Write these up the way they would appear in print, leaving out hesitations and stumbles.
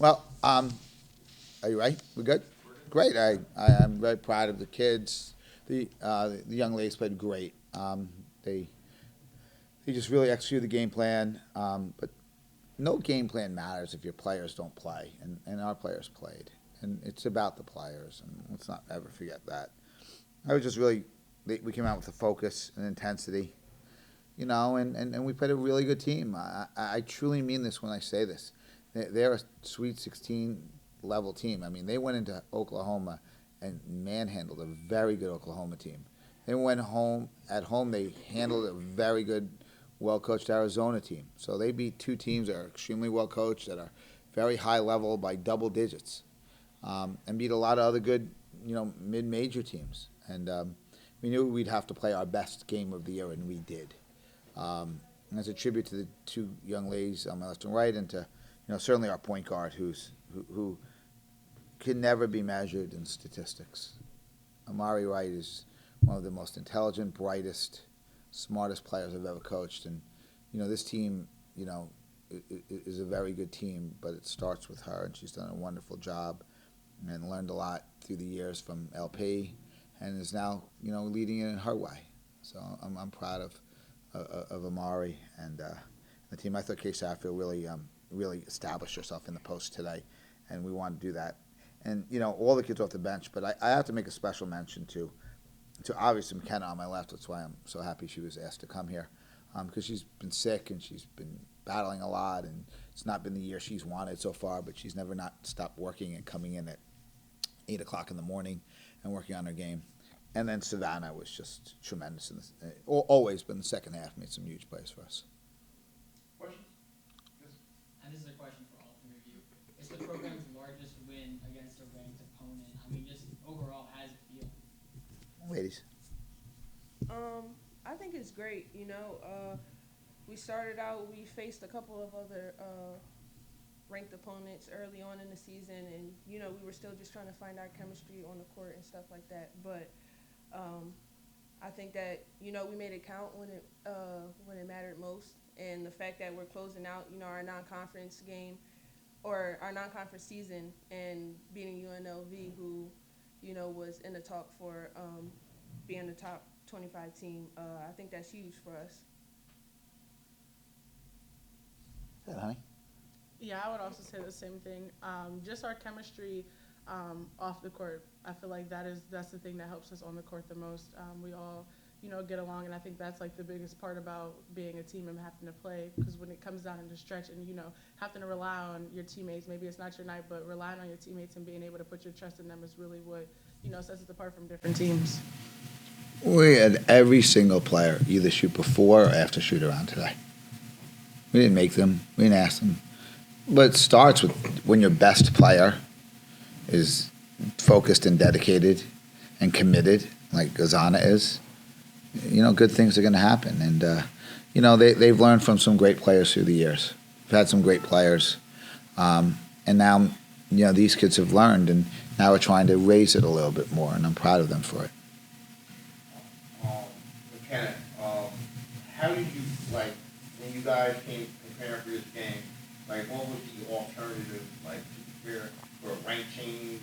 Well, are you right? We're good? Great. I'm very proud of the kids. The young ladies played great. They they just really executed the game plan. But no game plan matters if your players don't play, and our players played. And it's about the players, and let's not ever forget that. I was just really, we came out with a focus and intensity, and we played a really good team. I truly mean this when I say this. They're a Sweet 16 level team. I mean, they went into Oklahoma and manhandled a very good Oklahoma team. They went home, at home, they handled a very good, well coached Arizona team. So they beat two teams that are extremely well coached, that are very high level by double digits, and beat a lot of other good, mid major teams. And we knew we'd have to play our best game of the year, and we did. And as a tribute to the two young ladies on my left and right, and to certainly our point guard, who can never be measured in statistics. Amari Wright is one of the most intelligent, brightest, smartest players I've ever coached, and this team, is a very good team, but it starts with her, and she's done a wonderful job, and learned a lot through the years from LP, and is now leading it in her way. So I'm proud of Amari and the team. I thought Kay Satterfield really established herself in the post today, and we want to do that. And all the kids off the bench, but I have to make a special mention to obviously Makennah on my left. That's why I'm so happy she was asked to come here, because she's been sick and she's been battling a lot, and it's not been the year she's wanted so far, but she's never not stopped working and coming in at 8 o'clock in the morning and working on her game. And then Savannah was just tremendous in this, always been the second half, made some huge plays for us. Questions? Yes. And this is a question for all three of you. It's the program's largest win against a ranked opponent. I mean, just overall, how does it feel? Ladies. I think it's great. We started out, we faced a couple of other ranked opponents early on in the season, and we were still just trying to find our chemistry on the court and stuff like that. But I think that we made it count when it mattered most, and the fact that we're closing out our non-conference game or our non-conference season and beating UNLV, who was in the talk for being the top 25 team. I think that's huge for us. Good, honey. Yeah, I would also say the same thing. Just our chemistry off the court. I feel like that's the thing that helps us on the court the most. We all, get along, and I think that's like the biggest part about being a team and having to play. Because when it comes down to stretch and having to rely on your teammates, maybe it's not your night, but relying on your teammates and being able to put your trust in them is really what sets us apart from different teams. We had every single player either shoot before or after shoot around today. We didn't make them. We didn't ask them. But it starts with when your best player is focused and dedicated and committed, like Azana is. Good things are going to happen. And, they've learned from some great players through the years. We've had some great players. And now, these kids have learned, and now we're trying to raise it a little bit more, and I'm proud of them for it. Makennah, how did you, when you guys came preparing for this game, what was the alternative, to prepare for a ranked team,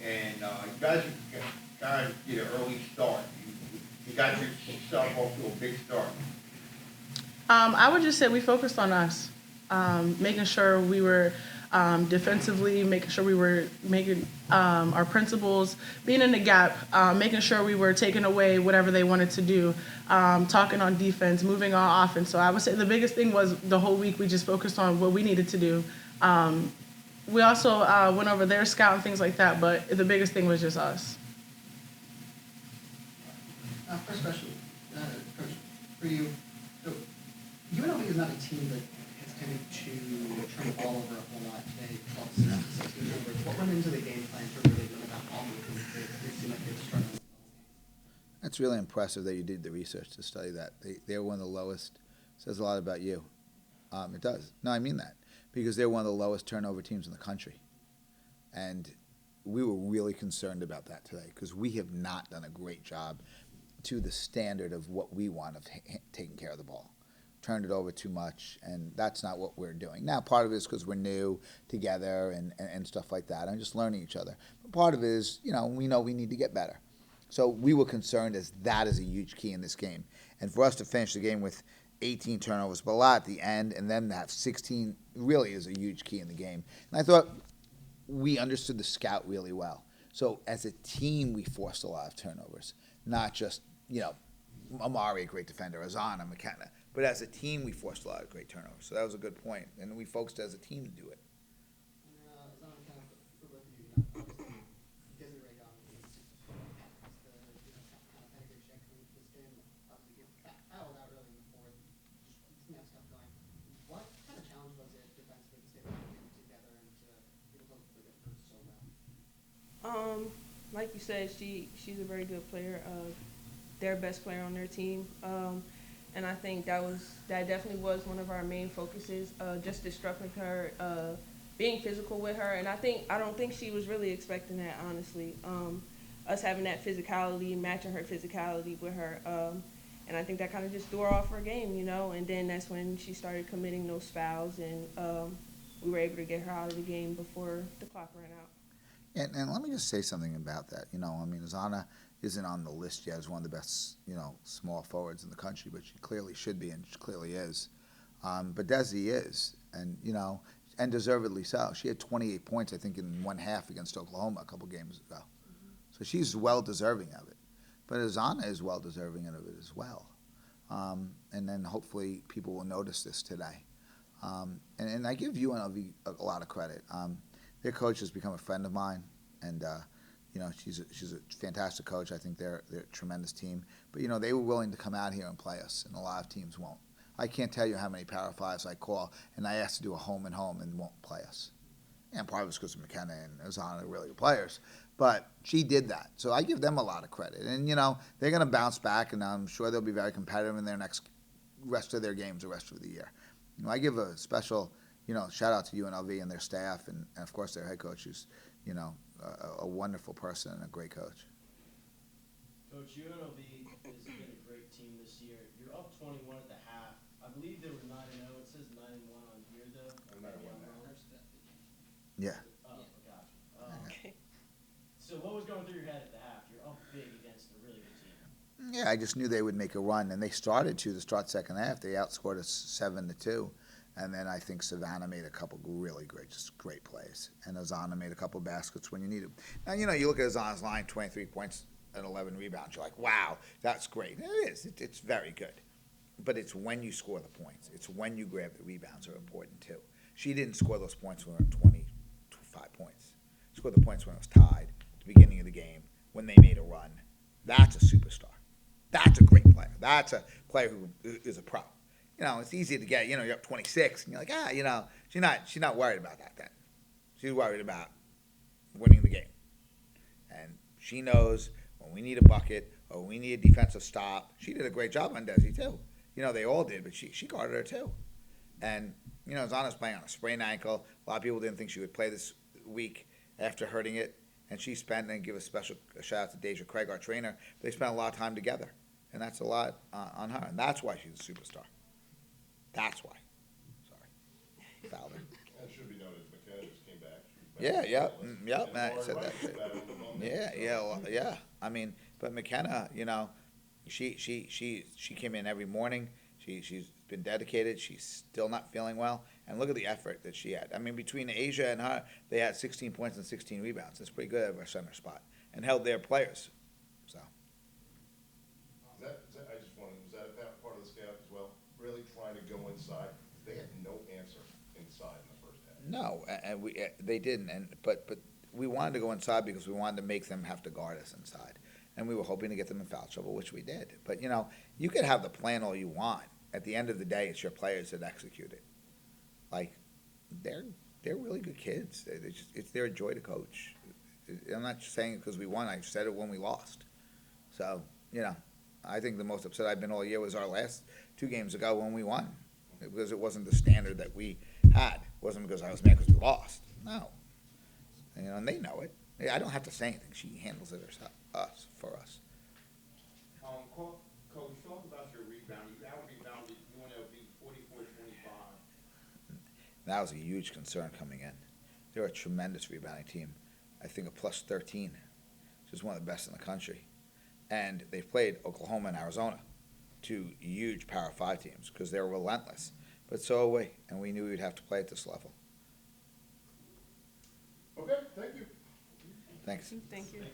and you guys get an early start. You got yourself off to a big start. I would just say we focused on us, making sure we were defensively, making sure we were making our principles, being in the gap, making sure we were taking away whatever they wanted to do, talking on defense, moving on offense. So I would say the biggest thing was the whole week we just focused on what we needed to do. We also went over their scout and things like that, but the biggest thing was just us. First question, Coach, for you. So UNLV is not a team that has tended to turn the ball over a whole lot today, 12 16 numbers. What went into the game plan to really limit that ball movement? They seem like they're struggling. That's really impressive that you did the research to study that. They're one of the lowest. Says a lot about you. It does. No, I mean that. Because they're one of the lowest turnover teams in the country. And we were really concerned about that today because we have not done a great job to the standard of what we want of taking care of the ball. turned it over too much, and that's not what we're doing. Now, part of it is because we're new together and stuff like that, and just learning each other. But part of it is, we know we need to get better. So we were concerned as that is a huge key in this game. And for us to finish the game with 18 turnovers, but a lot at the end, and then to have 16 really is a huge key in the game. And I thought we understood the scout really well. So as a team, we forced a lot of turnovers, not just, Amari, a great defender, Azana, Makennah. But as a team, we forced a lot of great turnovers. So that was a good point. And we focused as a team to do it. Azana, kind of for both of you, obviously, Desiree Young is the kind of pedigree check coming into this game. Obviously, fouled out early in the fourth. Just didn't have stuff going. What kind of challenge was it defensively to stay together and to be able to play it so well? Like you said, she's a very good player. Their best player on their team. And I think that definitely was one of our main focuses, just disrupting her, being physical with her. And I don't think she was really expecting that, honestly. Us having that physicality, matching her physicality with her. And I think that kind of just threw her off her game, And then that's when she started committing those fouls, and we were able to get her out of the game before the clock ran out. And let me just say something about that. Azana isn't on the list yet as one of the best, small forwards in the country, but she clearly should be, and she clearly is. But Desi is, and deservedly so. She had 28 points, I think, in one half against Oklahoma a couple games ago. So she's well deserving of it. But Azana is well deserving of it as well. And then hopefully people will notice this today. And I give UNLV a lot of credit. Their coach has become a friend of mine, and she's a fantastic coach. I think they're a tremendous team. But they were willing to come out here and play us, and a lot of teams won't. I can't tell you how many Power Fives I call, and I ask to do a home and home and won't play us. And part of it's because Makennah and Azana are really good players. But she did that, so I give them a lot of credit. And they're going to bounce back, and I'm sure they'll be very competitive in their next rest of their games the rest of the year. I give a special shout out to UNLV and their staff, and of course their head coach, who's a wonderful person and a great coach. Coach, UNLV has been a great team this year. You're up 21 at the half. I believe they were 9-0. It says 9-1 on here, though. Yeah. Oh, gotcha. So what was going through your head at the half? You're up big against a really good team. Yeah, I just knew they would make a run, and they started to start second half. They outscored us 7-2. And then I think Savannah made a couple really great plays. And Azana made a couple baskets when you need them. Now, you look at Azana's line, 23 points and 11 rebounds. You're like, wow, that's great. And it is. It's very good. But it's when you score the points. It's when you grab the rebounds are important, too. She didn't score those points when we were 25 points. She scored the points when it was tied at the beginning of the game, when they made a run. That's a superstar. That's a great player. That's a player who is a pro. It's easy to get, you're up 26, and you're like, she's not worried about that then. She's worried about winning the game. And she knows when we need a bucket or we need a defensive stop. She did a great job on Desi, too. They all did, but she guarded her, too. And, Zana's playing on a sprained ankle. A lot of people didn't think she would play this week after hurting it. And she spent, and give a special shout out to Deja Craig, our trainer. They spent a lot of time together. And that's a lot on her. And that's why she's a superstar. That's why. Sorry. Fouled her. It should be noted, Makennah just came back. I said that. Yeah. I mean, but Makennah, she came in every morning. She's been dedicated. She's still not feeling well. And look at the effort that she had. I mean, between Asia and her, they had 16 points and 16 rebounds. That's pretty good at our center spot. And held their players. So. Was that part of the scout as well? Really trying to go inside? They had no answer inside in the first half. No, and they didn't. But we wanted to go inside because we wanted to make them have to guard us inside. And we were hoping to get them in foul trouble, which we did. But, you could have the plan all you want. At the end of the day, it's your players that execute it. Like, they're really good kids. They're a joy to coach. I'm not saying it because we won. I said it when we lost. So, I think the most upset I've been all year was our last 2 games ago when we won. Because it wasn't the standard that we had. It wasn't because I was mad because we lost. No. And they know it. I don't have to say anything. She handles it for us. Coach, talk about your rebound. You out-rebounded UNLV That was a huge concern coming in. They're a tremendous rebounding team. I think a plus 13, which is one of the best in the country. And they've played Oklahoma and Arizona, two huge Power 5 teams, because they're relentless. But so are we, and we knew we'd have to play at this level. Okay, thank you. Thanks. Thank you.